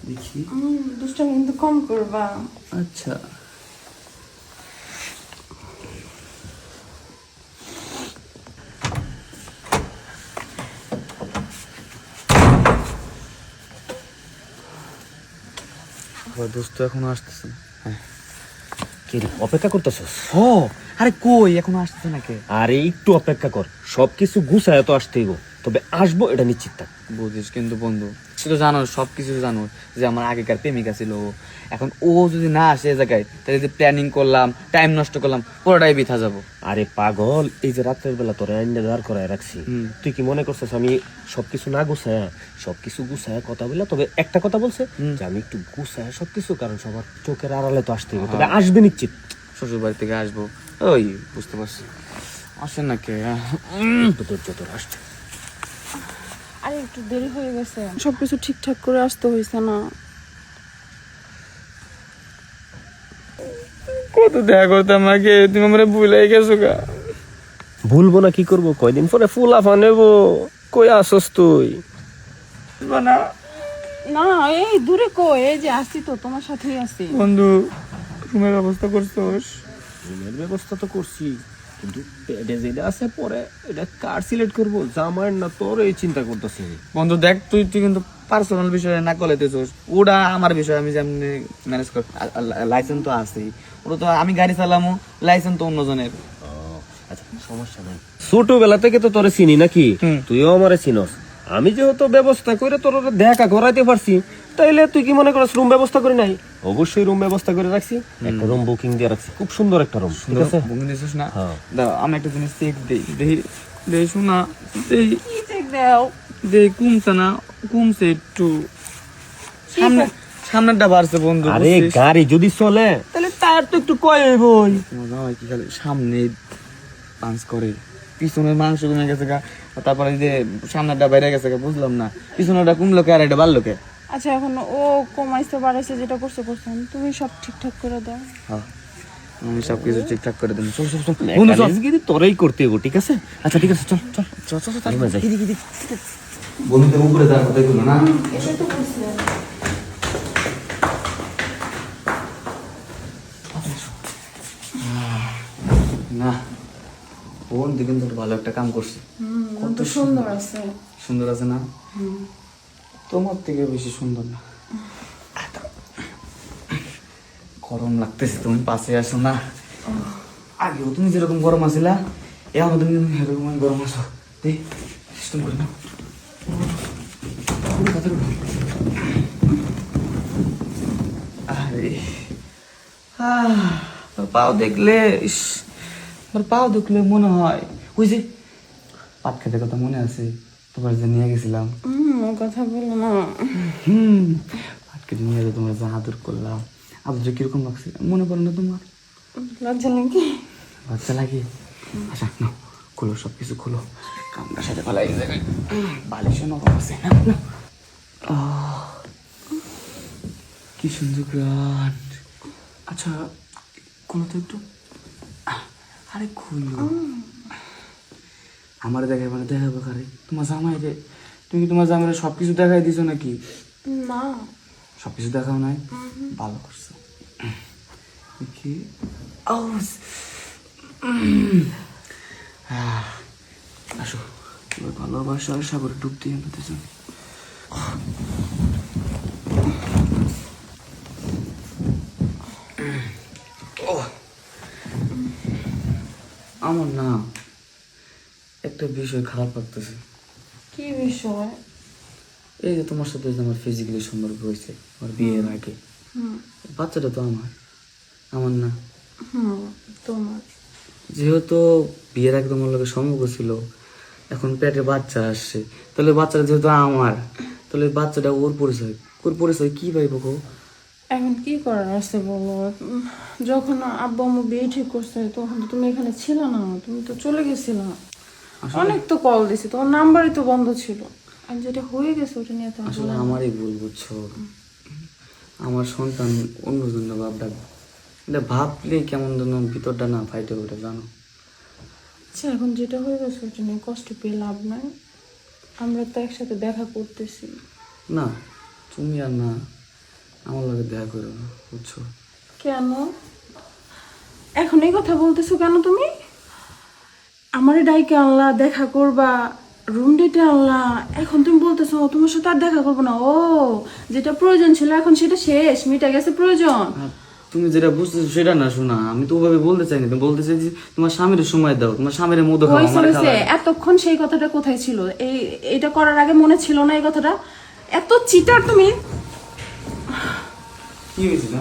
দেখি দুষ্টামি কিন্তু কম করবা। আচ্ছা দোস্ত এখনো আসতেছে না। হ্যাঁ কি রে, অপেক্ষা করতেছস? ও আরে কই এখনো আসতেছে না কে? আরে একটু অপেক্ষা কর, সবকিছু গুছায় তো আসতেই গো, তবে আসবো এটা নিশ্চিত থাক। বুঝিস কিন্তু বন্ধু, তুই তো জানো সবকিছু জানো যে আমার আগেকার প্রেমিকা ছিল ও। এখন ও যদি না আসে এ জায়গায়, তাহলে যে প্ল্যানিং করলাম, টাইম নষ্ট করলাম, পুরোটাই বৃথা যাবো। আরে পাগল, এই যে রাত্রের বেলা তোর আইনে দাঁড় করায় রাখছি, তুই কি মনে করছিস আমি সবকিছু না গুছায়া? সবকিছু গুছায়া কথা বললা, তবে একটা কথা বলছে যে আমি একটু গুছায়া সবকিছু, কারণ সবার চোখের আড়ালে তো আসতেই হবে, তবে আসবে নিশ্চিত। শ্বশুর বাড়ি থেকে আসবো, ওই বুঝতে পারছি। আসেন না কে? ধৈর্য তোর আসছে। আরে একটু দেরি হয়ে গেছে, সবকিছু ঠিকঠাক করে আসতে হয়েছে না। কত দেখা করতাম আগে, তুমি আমার ভুলে গেছো গা। ভুলবো না কি করবো, কয়দিন পরে ফুল আফা নেবো। কই আসস তুই? না না এই দূরে কই, এই যে আসছি তো তোমার সাথেই আছি। বন্ধু, রুমের ব্যবস্থা করছোস? রুমের ব্যবস্থা তো করছি, কিন্তু পেটে যেটা আছে পরে এটা কার সিলেক্ট করবো, জামাইয়ের না তোর, এই চিন্তা করতেছি। বন্ধু দেখ, তুই তুই কিন্তু পার্সোনাল বিষয়ে না কলাইতেছোস। ওটা আমার বিষয়, আমি যেমনি ম্যানেজ কর। লাইসেন্স তো আছেই, ওটা তো আমি গাড়ি চালামো, লাইসেন্স তো অন্যজনের। আচ্ছা সমস্যা নাই, ছোটবেলা থেকে তো তোরে চিনি নাকি, তুইও আমারে চিনস। আমি যেহেতু ব্যবস্থা করে তোর দেখা করাইতে পারছি, তাইলে তুই কি মনে করস রুম ব্যবস্থা করি নাই? অবশ্যই রুম ব্যবস্থা করে রাখছি, একটা রুম বুকিং দিয়ে রাখছি, খুব সুন্দর একটা রুম। ঠিক আছে, বুকিং দিছিস না? হ্যাঁ। দাও আমি একটা জিনিস চেক দেই, দেই দেই, শোনা দেই, কি চেক দাও? দেই কমছে না, কমছে একটু, সামনে সামনেরটা বাড়ছে বন্ধু। আরে বুঝছিস? গাড়ি যদি চলে তাহলে টায়ার তো একটু কয় হইবই। মজা হয় কি, খালি সামনে পাঞ্চ করে, পিছনের মাংস কমে গেছে গা, তারপরে এই যে সামনেরটা বাইরে গেছে গা, বুঝলাম না পিছনেরটা কমলো কে আর এটা বাড়লো কে? আচ্ছা এখন ও কমাইছে বাড়াইছে যেটা করছে করছেন, তুমি সব ঠিকঠাক করে দাও। হ্যাঁ আমি সবকিছু ঠিকঠাক করে দেবো। চল চল চল বন্ধু, চল। মেকানিজগিরি তোরাই করতে হইব, ঠিক আছে? আচ্ছা ঠিক আছে, চল চল চল চল চল, রুমে যাই। বন্ধুদের উপরে যাওয়ার কথা গুলো না। এটাই তো বলছি। না বন্ধু কিন্তু ভালো একটা কাম করছে। কত সুন্দর আছে। সুন্দর আছে না? তোমার থেকে বেশি সুন্দর না? গরম লাগতেছে, তুমি পাশে আসো না। আগেও তুমি যেরকম গরম আছিলা, এখন তুমি এরকম গরম আছো। দেখ সিস্টেম করে নাও। আরে তোর পাও দেখলে, ইস, তোর পাও দেখলে মনে হয় ওই যে পাট খেতে কথা মনে আছে, তোমার যে নিয়ে গেছিলাম। ও কথা বলো না। পাট খেতে নিয়ে যে তোমার যে আদর করলাম, আদর যে কিরকম লাগছে মনে পড়ে না তোমার? লজ্জা নাকি? লজ্জা লাগে? আচ্ছা না, খোলো, সব কিছু খোলো, কামড়ার সাথে ফেলাই যাবে, বালিশও নরম আছে না। কি সুন্দর গান। আচ্ছা কোনো তো একটু, আরে খুললো আমার দেখাই, মানে দেখাবো কারে? তোমার জামাই রে। তুমি কি তোমার জামাইরে সব কিছু দেখাই দিছো নাকি? না সব কিছু দেখাও নাই? ভালো করছো। কি আসো, এবার ভালোবাসার সাগরে ডুব দিয়ে আনতে চান। আমার না একটা বিষয় খারাপ লাগতেছে। কি বিষয়? এই যে তোমার সাথে যে আমার ফিজিক্যালি সম্পর্ক হয়েছে আমার বিয়ের আগে, বাচ্চাটা তো আমার না। তোমার যেহেতু বিয়ের আগে তোমার লোকের সম্পর্ক ছিল, এখন পেটে বাচ্চা আসছে, তাহলে বাচ্চাটা যেহেতু আমার, তাহলে বাচ্চাটা ওর পরিচয় কি পাইব গো? এখন কি করার আছে বলো? যখন আব্বু আম্মু বিয়ে ঠিক করছে তখন তো তুমি এখানে ছিল না, তুমি তো চলে গেছিলা। অনেক তো কল দিছি, তোমার নাম্বারই তো বন্ধ ছিল। আর যেটা হয়ে গেছে ওটা নিয়ে তো আসলে আমারই ভুল, বুঝছো? আমার সন্তান অন্যজনের ভাব ডাকবে, এটা ভাবলে কেমন যেন ভিতরটা না ফাইটে ওঠে, জানো? আচ্ছা এখন যেটা হয়ে গেছে ওটা নিয়ে কষ্ট পেয়ে লাভ নাই। আমরা তো একসাথে দেখা করতেছি। না তুমি আর না আমার লগে দেখা করো না, বুঝছো? কেন এখন এই কথা বলতেছো কেন তুমি? আমারে ডাইকে আনলা, দেখা করবা, রুম ডেটে আনলা, এখন তুমি বলতেছো তোমার সাথে আর দেখা করবো না। ও, যেটা প্রয়োজন ছিল এখন সেটা শেষ, মিটে গেছে প্রয়োজন। আর তুমি যেটা বুঝতেছো সেটা না শোনা, আমি তো ওভাবে বলতে চাইনি, তুমি বলতে চাইছি তোমার স্বামীর সময় দাও, তোমার স্বামীর মধু খাও, হয়েছে আমার হয়েছে, এতক্ষণ সেই কথাটা কোথায় ছিল? এটা করার আগে মনে ছিল না এই কথাটা? এত চিটার তুমি। কি হয়েছিল?